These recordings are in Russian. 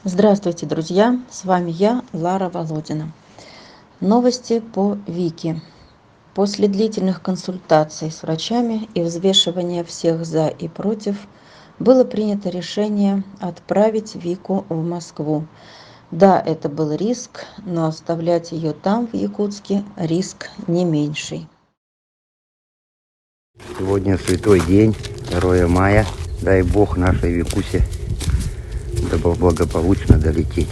Здравствуйте, друзья! С вами я, Лара Володина. Новости по Вике. После длительных консультаций с врачами и взвешивания всех «за» и «против» было принято решение отправить Вику в Москву. Да, это был риск, но оставлять ее там, в Якутске, риск не меньший. Сегодня святой день, 2 мая. Дай Бог нашей Викусе благополучно долететь.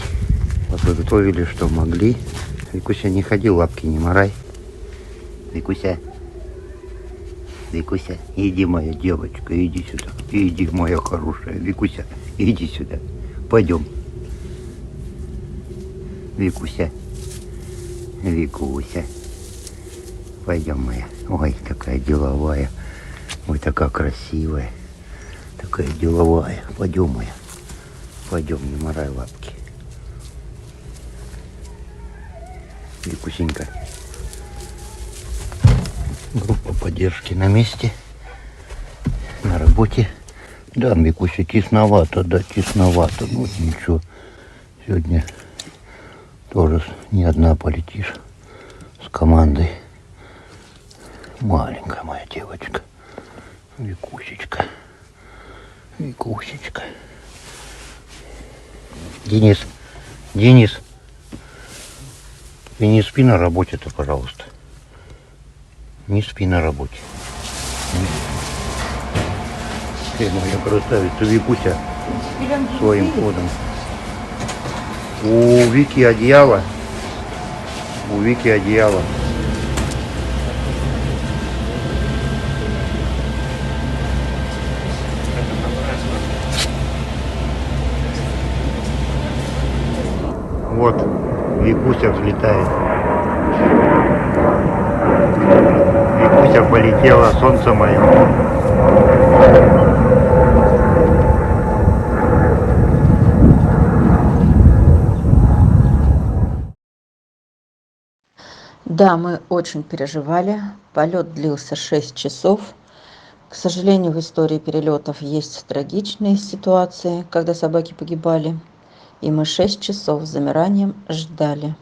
Подготовили, что могли. Викуся, не ходи, лапки не морай. Викуся, Викуся, иди, моя девочка, иди сюда. Иди, моя хорошая. Викуся, иди сюда. Пойдем. Викуся, Викуся. Пойдем, моя. Ой, такая деловая. Ой, такая красивая. Такая деловая. Пойдем, моя. Пойдем, не морай лапки. Викусенька. Группа поддержки на месте. На работе. Да, Викуся, тесновато, да, тесновато. Ну, ничего. Сегодня тоже не одна полетишь с командой. Маленькая моя девочка. Викусечка. Викусечка. Денис. Денис. Ты не спи на работе-то, пожалуйста. Не спи на работе. Ты, моя красавица, Викуся, своим ходом. У Вики одеяло. У Вики одеяло. Вот, Викуся взлетает. Викуся полетела, солнце мое. Да, мы очень переживали. Полет длился 6 часов. К сожалению, в истории перелетов есть трагичные ситуации, когда собаки погибали. И мы 6 часов с замиранием ждали.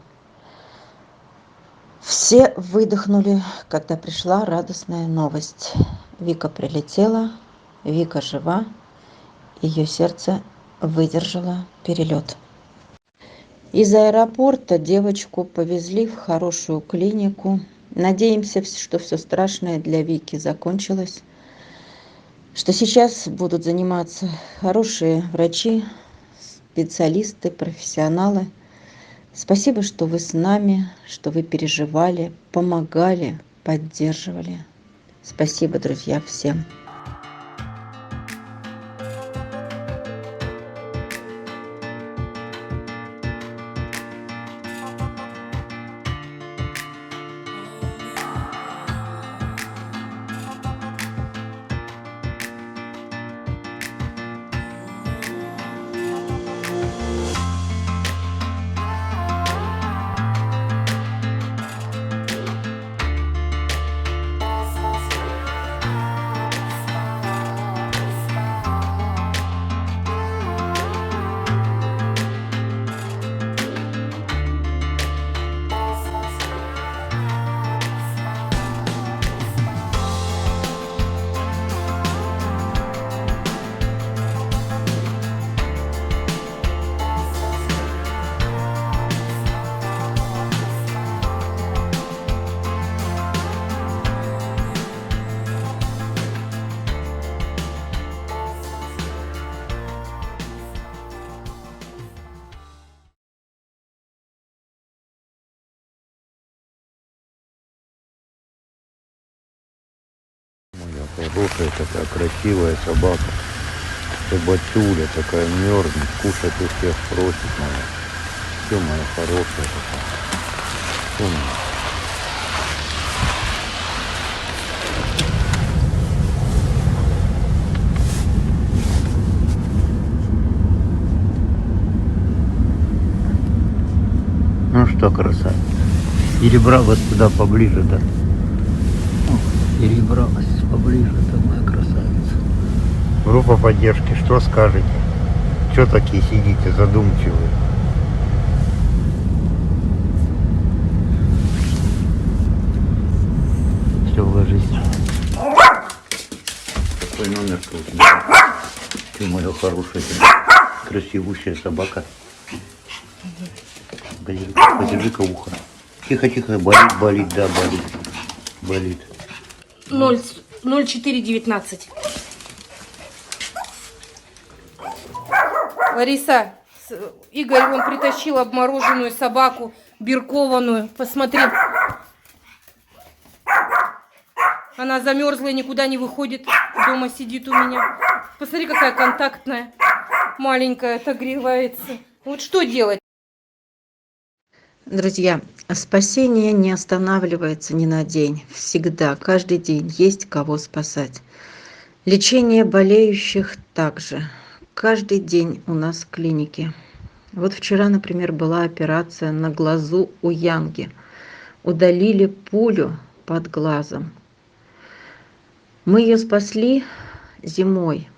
Все выдохнули, когда пришла радостная новость. Вика прилетела, Вика жива, ее сердце выдержало перелет. Из аэропорта девочку повезли в хорошую клинику. Надеемся, что все страшное для Вики закончилось, что сейчас будут заниматься хорошие врачи, специалисты, профессионалы. Спасибо, что вы с нами, что вы переживали, помогали, поддерживали. Спасибо, друзья, всем. Хорошая такая красивая собака. Собачуля такая, мерзнет, кушать у всех просит моя. Все, моя хорошая такая. Все, моя. Ну что, красавица. Перебралась туда поближе, да? Перебралась поближе, это моя красавица. Группа поддержки, что скажете? Что такие сидите задумчивые? Все, ложись. Какой номер тут? Ты моя хорошая, красивущая собака. Подержи-ка ухо. Тихо, болит, да, болит. 0419. Лариса, Игорь вон притащил обмороженную собаку, биркованную. Посмотри. Она замерзла и никуда не выходит. Дома сидит у меня. Посмотри, какая контактная. Маленькая, отогревается. Вот что делать? Друзья, спасение не останавливается ни на день. Всегда, каждый день есть кого спасать. Лечение болеющих также. Каждый день у нас в клинике. Вот вчера, например, была операция на глазу у Янги. Удалили пулю под глазом. Мы ее спасли зимой.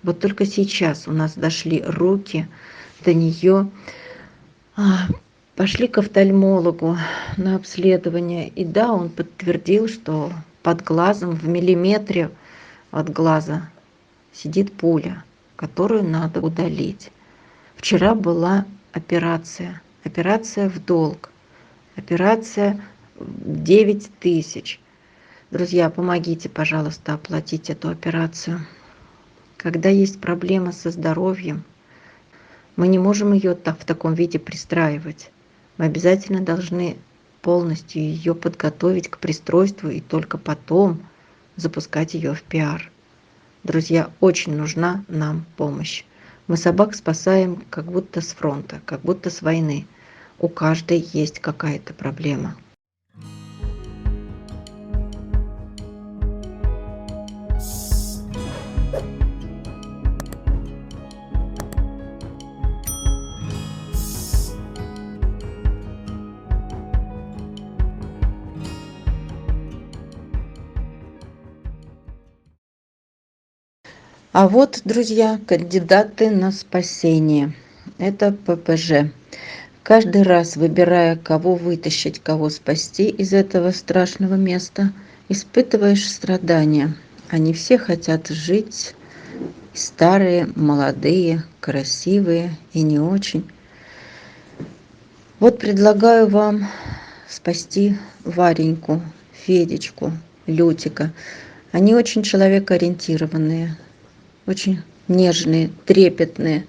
Вот только сейчас у нас дошли руки до нее. Пошли к офтальмологу на обследование. И да, он подтвердил, что под глазом, в миллиметре от глаза сидит пуля, которую надо удалить. Вчера была операция. Операция в долг. Операция 9000. Друзья, помогите, пожалуйста, оплатить эту операцию. Когда есть проблема со здоровьем, мы не можем ее в таком виде пристраивать. Мы обязательно должны полностью ее подготовить к пристройству и только потом запускать ее в пиар. Друзья, очень нужна нам помощь. Мы собак спасаем как будто с фронта, как будто с войны. У каждой есть какая-то проблема. А вот, друзья, кандидаты на спасение. Это ППЖ. Каждый раз, выбирая, кого вытащить, кого спасти из этого страшного места, испытываешь страдания. Они все хотят жить, старые, молодые, красивые и не очень. Вот предлагаю вам спасти Вареньку, Федечку, Лютика. Они очень человекоориентированные, очень нежные, трепетные,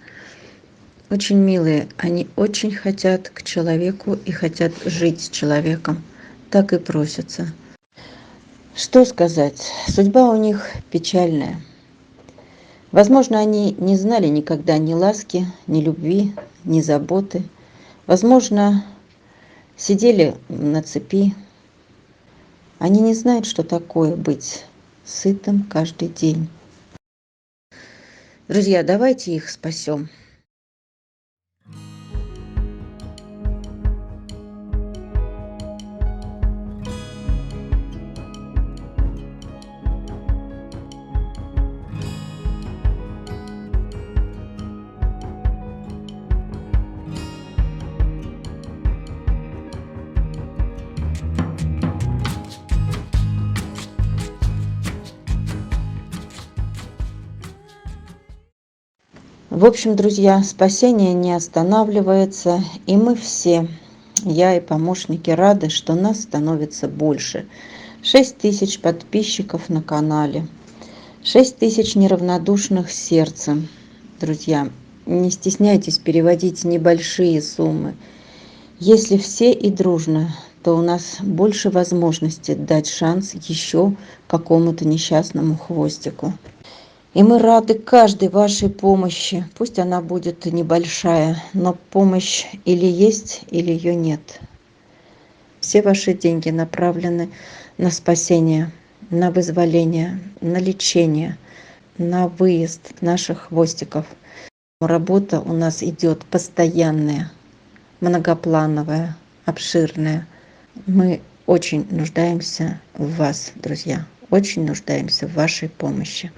очень милые. Они очень хотят к человеку и хотят жить с человеком. Так и просятся. Что сказать? Судьба у них печальная. Возможно, они не знали никогда ни ласки, ни любви, ни заботы. Возможно, сидели на цепи. Они не знают, что такое быть сытым каждый день. Друзья, давайте их спасем. В общем, друзья, спасение не останавливается, и мы все, я и помощники, рады, что нас становится больше. 6000 подписчиков на канале, 6000 неравнодушных сердцем. Друзья, не стесняйтесь переводить небольшие суммы. Если все и дружно, то у нас больше возможностей дать шанс еще какому-то несчастному хвостику. И мы рады каждой вашей помощи. Пусть она будет небольшая, но помощь или есть, или ее нет. Все ваши деньги направлены на спасение, на вызволение, на лечение, на выезд наших хвостиков. Работа у нас идет постоянная, многоплановая, обширная. Мы очень нуждаемся в вас, друзья. Очень нуждаемся в вашей помощи.